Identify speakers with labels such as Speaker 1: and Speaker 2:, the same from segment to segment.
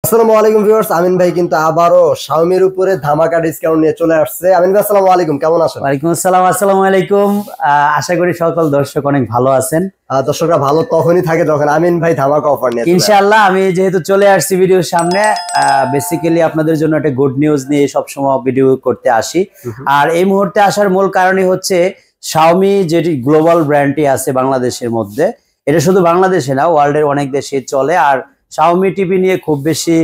Speaker 1: আসসালামু আলাইকুম ভিউয়ার্স, আমিন ভাই কিন্তু আবারো শাওমির উপরে ধামাকা ডিসকাউন্ট নিয়ে চলে আসছে। আমিন ভাই আসসালামু আলাইকুম, কেমন আছেন?
Speaker 2: ওয়ালাইকুম আসসালাম। আসসালামু আলাইকুম। আশা করি সকল দর্শক অনেক ভালো আছেন।
Speaker 1: দর্শকরা ভালো তখনই থাকে যখন আমিন ভাই ধামাকা অফার নিয়ে
Speaker 2: ইনশাআল্লাহ। আমি যেহেতু চলে আসছি ভিডিওর সামনে, বেসিক্যালি আপনাদের জন্য একটা গুড নিউজ নিয়ে সবসময় ভিডিও করতে আসি। আর এই মুহূর্তে আসার মূল কারণই হচ্ছে শাওমি যেটি গ্লোবাল ব্র্যান্ডটি আছে বাংলাদেশের মধ্যে, এটা শুধু বাংলাদেশে না, ওয়ার্ল্ডের অনেক দেশে চলে। আর শাওমি টিভি নিয়ে খুব বেশি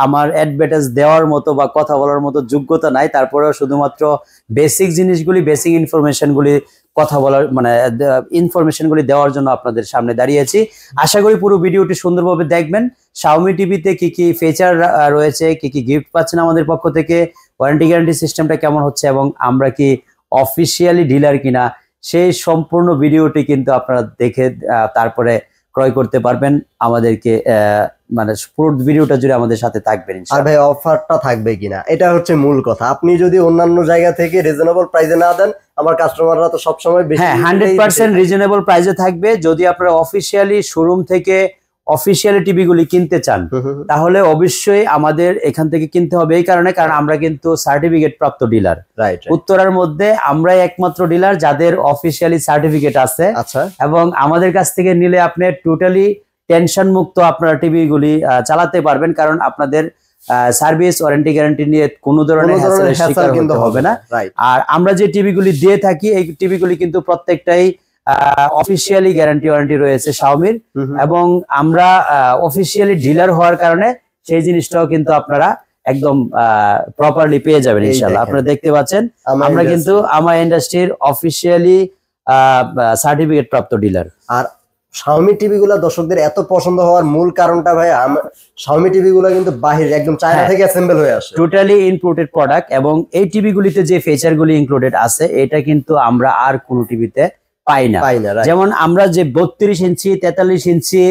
Speaker 2: আমার অ্যাডভার্টাইজ দেওয়ার মতো বা কথা বলার মতো যোগ্যতা নাই, তারপরেও শুধুমাত্র বেসিক জিনিসগুলি, বেসিক ইনফরমেশনগুলি কথা বলার ইনফরমেশনগুলি দেওয়ার জন্য আপনাদের সামনে দাঁড়িয়েছি। আশা করি পুরো ভিডিওটি সুন্দরভাবে দেখবেন। শাওমি টিভিতে কি কি ফিচার রয়েছে, কি কি গিফট পাচ্ছেন আমাদের পক্ষ থেকে, ওয়ারেন্টি গ্যারান্টি সিস্টেমটা কেমন হচ্ছে এবং আমরা কি অফিসিয়ালি ডিলার কিনা, সেই সম্পূর্ণ ভিডিওটি কিন্তু আপনারা দেখে তারপরে ক্রয় করতে পারবেন। আমাদেরকে মানে পুরো ভিডিওটা জুড়ে আমাদের সাথে থাকবেন।
Speaker 1: আর ভাই অফারটা থাকবে কিনা, এটা হচ্ছে মূল কথা। আপনি যদি অন্যান্য জায়গা থেকে রিজনেবল প্রাইসে না দেন, আমার কাস্টমাররা তো সবসময় বেশি
Speaker 2: 100% রিজনেবল প্রাইসে থাকবে। যদি আপনারা অফিসিয়ালি শোরুম থেকে অফিসিয়ালি টিভিগুলি কিনতে চান, তাহলে অবশ্যই আমাদের এখান থেকে কিনতে হবে। এই কারণ আমরা কিন্তু সার্টিফিকেট প্রাপ্ত ডিলার। উত্তরার মধ্যে আমরাই একমাত্র ডিলার যাদের অফিসিয়ালি সার্টিফিকেট আছে। এবং আমাদের কাছ থেকে নিলে আপনি টোটালি টেনশন মুক্ত আপনারা টিভিগুলি চালাতে পারবেন, কারণ আপনাদের সার্ভিস ওয়ারেন্টি গ্যারান্টি নিয়ে কোনো ধরনের শিকার হতে হবে না। আর আমরা যে টিভিগুলি দিয়ে থাকি, এই টিভিগুলি কিন্তু প্রত্যেকটাই অফিসিয়ালি গ্যারান্টি ওয়ারেন্টি রয়েছে শাওমির, এবং আমরা অফিসিয়ালি ডিলার হওয়ার কারণে সেই জিনিসটাও কিন্তু আপনারা একদম প্রপারলি পেয়ে যাবেন ইনশাআল্লাহ। আপনারা দেখতে পাচ্ছেন আমরা কিন্তু আমার ইন্ডাস্ট্রির অফিসিয়ালি সার্টিফিকেট প্রাপ্ত ডিলার।
Speaker 1: আর শাওমি টিভি গুলা দর্শকদের এত পছন্দ হওয়ার মূল কারণটা ভাই, শাওমি টিভি গুলা কিন্তু বাহিরে একদম চায়না থেকে অ্যাসেম্বল হয়ে আসে,
Speaker 2: টোটালি ইম্পোর্টেড প্রোডাক্ট। এবং এই টিভি গুলিতে যে ফিচার গুলি ইনক্লুডেড আছে, এটা কিন্তু আমরা আর কোনো টিভিতে পাই না। যেমন আমরা যে 32 ইঞ্চি, 43 ইঞ্চি,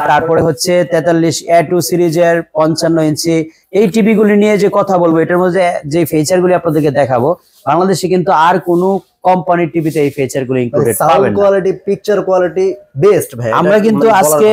Speaker 2: তারপরে হচ্ছে 43 A2 সিরিজের 55 ইঞ্চি, এই টিভি গুলি নিয়ে যে কথা বলবো, এটার মধ্যে যে ফিচার গুলি আপনাদেরকে দেখাবো, বাংলাদেশে কিন্তু আর কোনো কোম্পানির টিভিতে এই ফিচার গুলো ইনক্লুডেড পাবেন না।
Speaker 1: কোয়ালিটি, পিকচার কোয়ালিটি বেস্ট ভাই।
Speaker 2: আমরা কিন্তু আজকে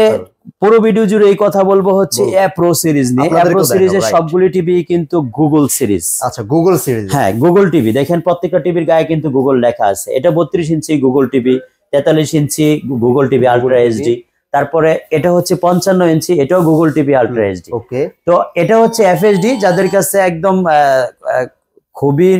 Speaker 2: পুরো ভিডিও জুড়ে এই কথা বলবো হচ্ছে A Pro সিরিজ নিয়ে। A Pro সিরিজের সবগুলি টিভি কিন্তু গুগল সিরিজ।
Speaker 1: আচ্ছা, গুগল সিরিজ।
Speaker 2: হ্যাঁ, গুগল টিভি। দেখেন প্রত্যেকটা টিভির গায়ে কিন্তু গুগল লেখা আছে। এটা 32 ইঞ্চি গুগল টিভি, 43 ইঞ্চি গুগল টিভি আলট্রা এইচডি, তারপরে এটা হচ্ছে 55 ইঞ্চি, এটাও গুগল টিভি আলট্রা এইচডি।
Speaker 1: ওকে, তো
Speaker 2: এটা হচ্ছে এফএইচডি, যাদের কাছে একদম খুবই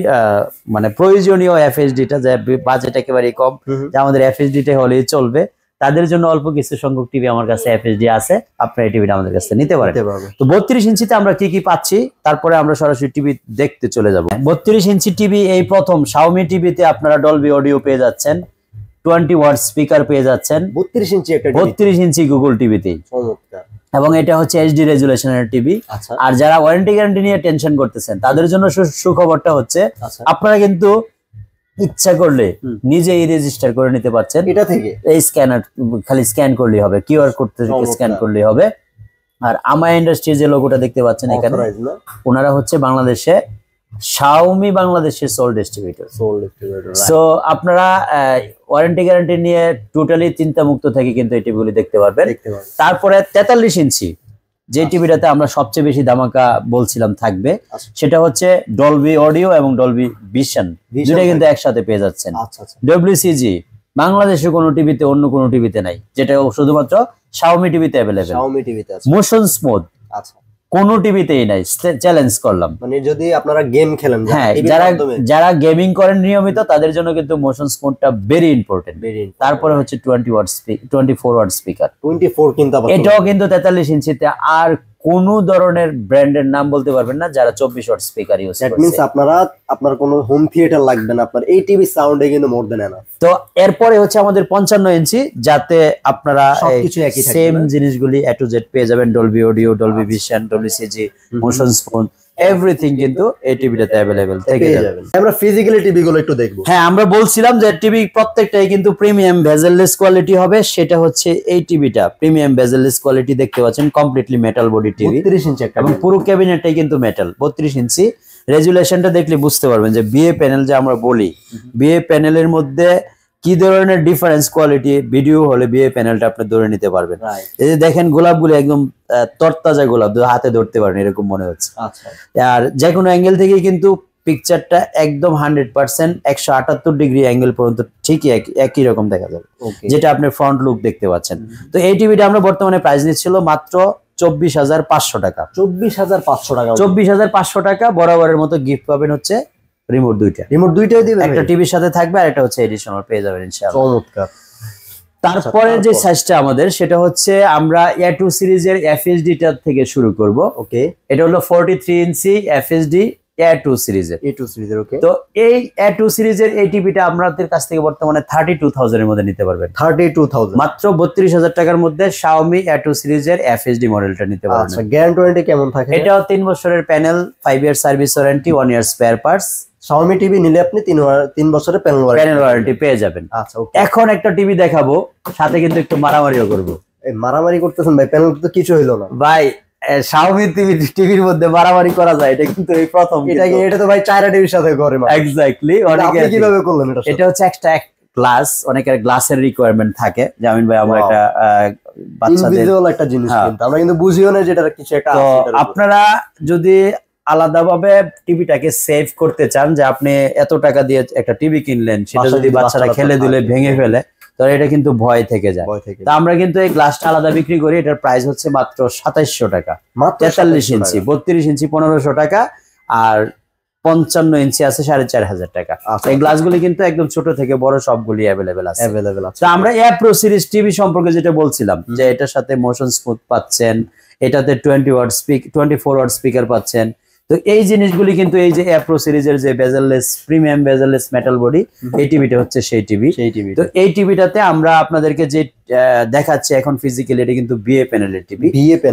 Speaker 2: মানে প্রয়োজনীয় এফএইচডিটা, যে বাজেট একেবারে কম, যে আমাদের এফএইচডিটা হলেই চলবে, তাদের জন্য অল্প কিছু সংখ্যক টিভি আমার কাছে এফএইচডি আছে, আপনারা এই টিভিটা আমাদের কাছে নিতে পারেন। তো 32 ইঞ্চিতে আমরা কি কি পাচ্ছি, তারপরে আমরা সরাসরি টিভি দেখতে চলে যাব। 32 ইঞ্চি টিভি এই প্রথম শাওমি টিভিতে আপনারা ডলবি অডিও পেয়ে যাচ্ছেন, 20 ওয়াট স্পিকার পেয়ে যাচ্ছেন
Speaker 1: 32 ইঞ্চি একটা
Speaker 2: 32 ইঞ্চি গুগল টিভিতে। এবং এটা হচ্ছে এইচডি রেজুলেশনের টিভি। আর যারা ওয়ারেন্টি গ্যারান্টি নিয়ে টেনশন করতেছেন, তাদের জন্য সুখবরটা হচ্ছে আপনারা কিন্তু ইচ্ছা করলে নিজেই রেজিস্টার করে নিতে পারছেন এটা থেকে। এই স্ক্যানার খালি স্ক্যান করলেই হবে, কিউআর কোড থেকে স্ক্যান করলেই হবে। আর আমার ইন্ডাস্ট্রি যে লোগোটা দেখতে পাচ্ছেন এখানে, ওনারা হচ্ছে বাংলাদেশে শাওমি বাংলাদেশের সোল ডিস্ট্রিবিউটর। সো আপনারা ওয়ারেন্টি গ্যারান্টি নিয়ে টোটালি চিন্তা মুক্ত থেকে কিন্তু এই টিভিগুলি দেখতে পারবেন। তারপরে 43 ইঞ্চি যে টিভিটাতে আমরা সবচেয়ে বেশি ধামাকা বলছিলাম থাকবে, সেটা হচ্ছে ডলবি অডিও এবং ডলবি ভিশন, দুটো কিন্তু একসাথে পেয়ে যাচ্ছেন। ডব্লিউসিজি বাংলাদেশে কোনো টিভিতে, অন্য কোনো টিভিতে নাই, যেটা শুধুমাত্র শাওমি টিভিতে অ্যাভেলেবল। মোশন স্মুথ কোন টিভিতেই নাই, চ্যালেঞ্জ করলাম।
Speaker 1: মানে যদি আপনারা গেম খেলেন,
Speaker 2: হ্যাঁ, যারা গেমিং করেন নিয়মিত, তাদের জন্য কিন্তু মোশন স্মুথটা ভেরি ইম্পর্টেন্ট। তারপরে হচ্ছে 24 ওয়াট স্পিকার, 24 কিন্তু এটাও কিন্তু 43 ইঞ্চিতে। আর কোন ধরনের ব্র্যান্ডের নাম বলতে পারবেন না যারা 24 ওয়াট স্পিকার ইউজ করে। দ্যাট মিন্স আপনার কোনো হোম থিয়েটার লাগবে না, আপনার এই টিভি সাউন্ডে কিন্তু মোর দেন এনাফ। তো এরপরে হচ্ছে আমাদের 55 ইঞ্চি, যাতে আপনারা সবকিছু একই সেম জিনিসগুলি A to Z পেয়ে যাবেন। Dolby audio, Dolby vision, WCG, motion smooth, everything কিন্তু এই টিভিটাতে अवेलेबल থেকে যাবে।
Speaker 1: আমরা ফিজিক্যালি টিভি গুলো একটু দেখব।
Speaker 2: হ্যাঁ, আমরা বলছিলাম যে টিভি প্রত্যেকটাই কিন্তু প্রিমিয়াম ভেজেললেস কোয়ালিটি হবে। সেটা হচ্ছে এই টিভিটা প্রিমিয়াম ভেজেললেস কোয়ালিটি দেখতে পাচ্ছেন, কমপ্লিটলি মেটাল বডি টিভি,
Speaker 1: 32 ইঞ্চি একটা,
Speaker 2: এবং পুরো ক্যাবিনেটটাই কিন্তু মেটাল। 32 ইঞ্চি রেজুলেশনটা দেখলে বুঝতে পারবেন যে বিএ প্যানেল যে আমরা বলি, বিএ প্যানেলের মধ্যে কি ধরনের ডিফারেন্স কোয়ালিটি ভিডিও হলে বিয়ে প্যানেলটা আপনি ধরে নিতে পারবেন। এই যে দেখেন গোলাপগুলো একদম তরতাজা গোলাপ, হাতে ধরতে পারেন এরকম মনে হচ্ছে।
Speaker 1: আচ্ছা,
Speaker 2: আর যে কোনো অ্যাঙ্গেল থেকে কিন্তু পিকচারটা একদম 100% 178 ডিগ্রি অ্যাঙ্গেল পর্যন্ত ঠিকই একই রকম দেখা যাবে, যেটা আপনি ফ্রন্ট লুক দেখতে পাচ্ছেন। তো এই টিভিটা আমরা বর্তমানে প্রাইস নিচ্ছিল মাত্র 24,500 টাকা।
Speaker 1: 24,500 টাকা।
Speaker 2: 24,500 টাকা। বরাবরের মতো গিফট পাবেন হচ্ছে রিমোট দুইটাই দিবেন, একটা টিভির সাথে থাকবে আর একটা হচ্ছে এডিশনাল পেয়ে যাবেন ইনশাআল্লাহ।
Speaker 1: চমৎকার।
Speaker 2: তারপরে যে সাইজটা আমাদের সেটা হচ্ছে আমরা A2 সিরিজের FHD টা থেকে শুরু করব।
Speaker 1: ওকে,
Speaker 2: এটা হলো 43 ইঞ্চি FHD A2 সিরিজের।
Speaker 1: ওকে।
Speaker 2: তো এই A2 সিরিজের এই টিভিটা আপনাদের কাছ থেকে বর্তমানে 32,000 এর মধ্যে নিতে পারবেন।
Speaker 1: 32,000
Speaker 2: মাত্র 32,000 টাকার মধ্যে Xiaomi A2 সিরিজের FHD মডেলটা নিতে পারবেন।
Speaker 1: আচ্ছা, গ্যারান্টি ওয়ারেন্টি কেমন থাকে?
Speaker 2: এটাও 3 বছরের প্যানেল, 5 ইয়ার সার্ভিস ওয়ারেন্টি, 1 ইয়ার স্পেয়ার পার্টস।
Speaker 1: Xiaomi টিভি নিলে আপনি 3 বছরের প্যানেল
Speaker 2: ওয়ারেন্টি পেয়ে যাবেন।
Speaker 1: আচ্ছা, ওকে।
Speaker 2: এখন একটা টিভি দেখাবো, সাথে কিন্তু একটু মারামারিও করব।
Speaker 1: এই মারামারি করতেছেন ভাই? প্যানেল তো কিছু হইলো না
Speaker 2: ভাই। Xiaomi টিভির মধ্যে মারামারি করা যায়, এটা কিন্তু এই প্রথম।
Speaker 1: এটা তো ভাই চায়না টিভির সাথে করে মানে।
Speaker 2: এক্স্যাক্টলি।
Speaker 1: আপনি কিভাবে করলেন এটা?
Speaker 2: এটা হচ্ছে একটা গ্লাস, অনেকের গ্লাসের রিকোয়ারমেন্ট থাকে। জামিন ভাই, আমরা একটা বাচ্চাদের
Speaker 1: ইনভিজিবল একটা জিনিস, কিন্তু আমরা কিন্তু বুঝিও না যেটা কিছু একটা
Speaker 2: তো
Speaker 1: আছে।
Speaker 2: আপনারা যদি আলাদাভাবে টিভিটাকে সেভ করতে চান, যে আপনি এত টাকা দিয়ে একটা টিভি কিনলেন, সেটা যদি বাচ্চারা খেলে দিলে ভেঙে ফেলে, তাহলে এটা কিন্তু ভয় থেকে যায়। তা আমরা কিন্তু এই গ্লাসটা আলাদা বিক্রি করি। এটার প্রাইস হচ্ছে মাত্র 2700 টাকা। 43 ইঞ্চি, 32 ইঞ্চি 1500 টাকা, আর 55 ইঞ্চি আছে 4,500 টাকা। এই গ্লাসগুলি কিন্তু একদম ছোট থেকে বড় সবগুলি অ্যাভেলেবেল আছে। তো আমরা A2 সিরিজ টিভি সম্পর্কে যেটা বলছিলাম, যে এটার সাথে মোশন স্মুথ পাচ্ছেন, এটাতে 24 ওয়াট স্পিকার পাচ্ছেন। তো এই জিনিসগুলি কিন্তু এই যে A2 সিরিজের যে bezel-less, premium bezel-less metal body, এই টিভিটা হচ্ছে সেই টিভি। তো এই টিভিটাতে আমরা আপনাদেরকে যে দেখাচ্ছি এখন ফিজিক্যালি, এটা কিন্তু বিএ প্যানেলের টিভি।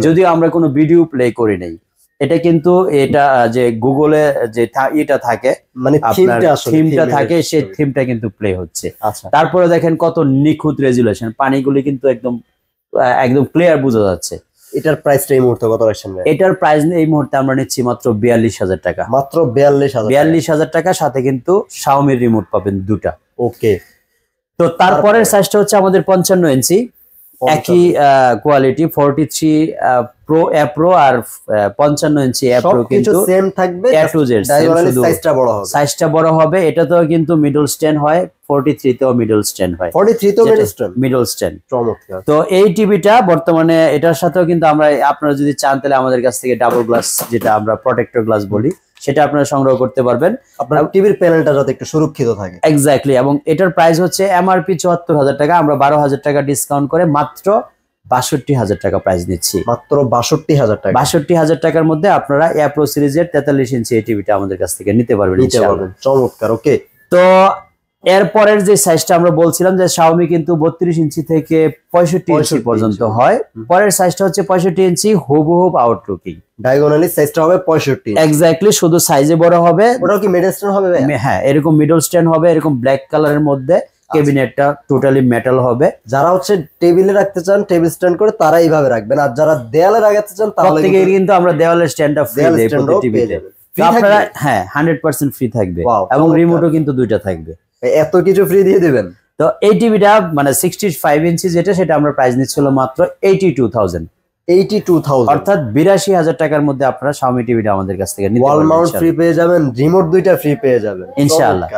Speaker 2: যদিও আমরা কোনো ভিডিও প্লে করি নাই, এটা কিন্তু এটা যে গুগলে যে এটা থাকে, মানে থিমটা থাকে, সেই থিমটা কিন্তু প্লে হচ্ছে। তারপরে দেখেন কত নিখুঁত রেজুলেশন, পানিগুলি কিন্তু একদম ক্লিয়ার বোঝা যাচ্ছে।
Speaker 1: এটার প্রাইসটা এই মুহূর্তে কত রাখছেন ভাই?
Speaker 2: এটার প্রাইস এই মুহূর্তে আমরা নিচ্ছি মাত্র 42,000 টাকা।
Speaker 1: মাত্র 42,000
Speaker 2: টাকা, সাথে কিন্তু Xiaomi রিমোট পাবেন দুটা।
Speaker 1: ওকে।
Speaker 2: তো তারপরের সাইজটা হচ্ছে আমাদের 55 ইঞ্চি, একই কোয়ালিটি 43 প্রো আর 55 ইঞ্চি প্রো কিন্তু
Speaker 1: সেম থাকবে,
Speaker 2: A2 সাইজটা বড় হবে। এটাতেও কিন্তু মিডল স্ট্যান্ড হয়, 43 তেও মিডল স্ট্যান্ড হয়।
Speaker 1: 43 তেও
Speaker 2: মিডল স্ট্যান্ড।
Speaker 1: চমৎকার।
Speaker 2: তো এই টিভিটা বর্তমানে এটার সাথেও কিন্তু আমরা, আপনারা যদি চান তাহলে আমাদের কাছ থেকে ডাবল গ্লাস, যেটা আমরা প্রোটেক্টর গ্লাস বলি, সেটা আপনারা সংগ্রহ করতে পারবেন,
Speaker 1: আপনার টিভির প্যানেলটা যাতে একটু সুরক্ষিত থাকে।
Speaker 2: এক্স্যাক্টলি। এবং এটার প্রাইস হচ্ছে MRP 74,000 টাকা, আমরা 12,000 টাকা ডিসকাউন্ট করে মাত্র 62,000 টাকা প্রাইস নিচ্ছি।
Speaker 1: মাত্র 62,000 টাকা।
Speaker 2: 62,000 টাকার মধ্যে আপনারা A2 সিরিজের 43 ইঞ্চি এই টিভিটা আমাদের কাছ থেকে নিতে পারবেন।
Speaker 1: চমৎকার। ওকে।
Speaker 2: তো এরপরের যে সাইজটা আমরা বলছিলাম, যে Xiaomi কিন্তু 32 ইঞ্চি থেকে 65 ইঞ্চি পর্যন্ত হয়। পরের সাইজটা হচ্ছে 65 ইঞ্চি, হুবহুব আউটলুকিং।
Speaker 1: ডায়াগোনালি সাইজটা হবে 65।
Speaker 2: এক্স্যাক্টলি, শুধু সাইজে বড় হবে।
Speaker 1: ওটাও কি মিডল স্ট্যান্ড হবে?
Speaker 2: হ্যাঁ, এরকম মিডল স্ট্যান্ড হবে, এরকম ব্ল্যাক কালারের মধ্যে। ক্যাবিনেটটা টোটালি মেটাল হবে।
Speaker 1: যারা হচ্ছে টেবিলে রাখতে চান, টেবিল স্ট্যান্ড করে, তারা এইভাবে রাখবেন। আর যারা দেয়ালে রাখতে চান, তাহলে
Speaker 2: কিন্তু আমরা দেওয়ালের স্ট্যান্ডটা ফ্রি দেই প্রতি টিভিতে। আপনারা 100% ফ্রি থাকবে, এবং রিমোটও কিন্তু দুইটা থাকবে।
Speaker 1: এত কিছু ফ্রি দিয়ে দিবেন?
Speaker 2: তো এই টিভিটা মানে 65 ইঞ্চি যেটা, সেটা আমরা প্রাইস নিচ্ছিল মাত্র 82,000।
Speaker 1: 82,000
Speaker 2: অর্থাৎ 82,000 টাকার মধ্যে আপনারা Xiaomi টিভিটা আমাদের কাছ থেকে নিতে
Speaker 1: পারবেন। ওয়াল মাউন্ট ফ্রি পেয়ে যাবেন, রিমোট দুইটা ফ্রি পেয়ে যাবেন
Speaker 2: ইনশাআল্লাহ।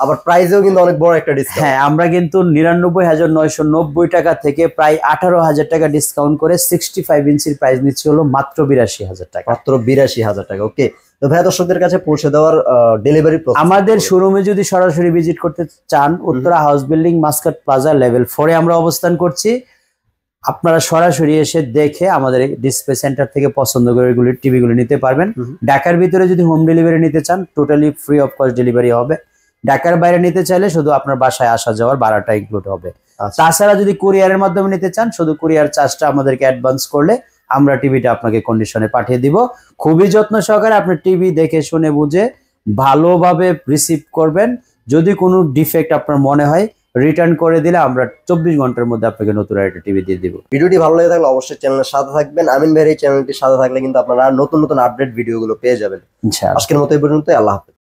Speaker 1: আবার প্রাইসেও কিন্তু অনেক বড় একটা ডিসকাউন্ট।
Speaker 2: হ্যাঁ, আমরা কিন্তু 99,990 টাকা থেকে প্রায় 18,000 টাকা ডিসকাউন্ট করে 65 ইঞ্চির প্রাইস নিচ্ছি হলো মাত্র 82,000 টাকা।
Speaker 1: মাত্র 82,000 টাকা। ওকে। তো ভাই, দর্শকদের কাছে পৌঁছে দেওয়ার ডেলিভারি প্রসেস,
Speaker 2: আমাদের শোরুমে যদি সরাসরি ভিজিট করতে চান, Uttara house building, Muscat plaza, level 4 এ আমরা অবস্থান করছি। আপনারা সরাসরি এসে দেখে আমাদের ডিসপ্লে সেন্টার থেকে পছন্দ করে এগুলি টিভিগুলো নিতে পারবেন। ঢাকার ভিতরে যদি হোম ডেলিভারি নিতে চান, totally free of cost delivery হবে। ঢাকার বাইরে নিতে চাইলে শুধু আপনার বাসায় আসা যাওয়ার ভাড়াটা ইনক্লুড হবে। তাছাড়া যদি কুরিয়ারের মাধ্যমে নিতে চান, শুধু কুরিয়ার চার্জটা আমাদেরকে অ্যাডভান্স করলে আমরা টিভিটা আপনাকে কন্ডিশনে পাঠিয়ে দিব। খুবই যত্ন সহকারে আপনি টিভি দেখে শুনে বুঝে ভালোভাবে রিসিভ করবেন। যদি কোনো ডিফেক্ট আপনার মনে হয়, রিটার্ন করে দিলে আমরা 24 ঘন্টার মধ্যে আপনাকে নতুন একটা টিভি দিয়ে দিব।
Speaker 1: ভিডিওটি ভালো লেগে থাকলে অবশ্যই চ্যানেলের সাথে থাকবেন। আমিন ভাইয়ের এই চ্যানেলটির সাথে থাকলে কিন্তু আপনারা নতুন নতুন আপডেট ভিডিওগুলো পেয়ে যাবেন।
Speaker 2: ইনশাআল্লাহ।
Speaker 1: আজকের মতো এই পর্যন্ত। আল্লাহ হাফেজ।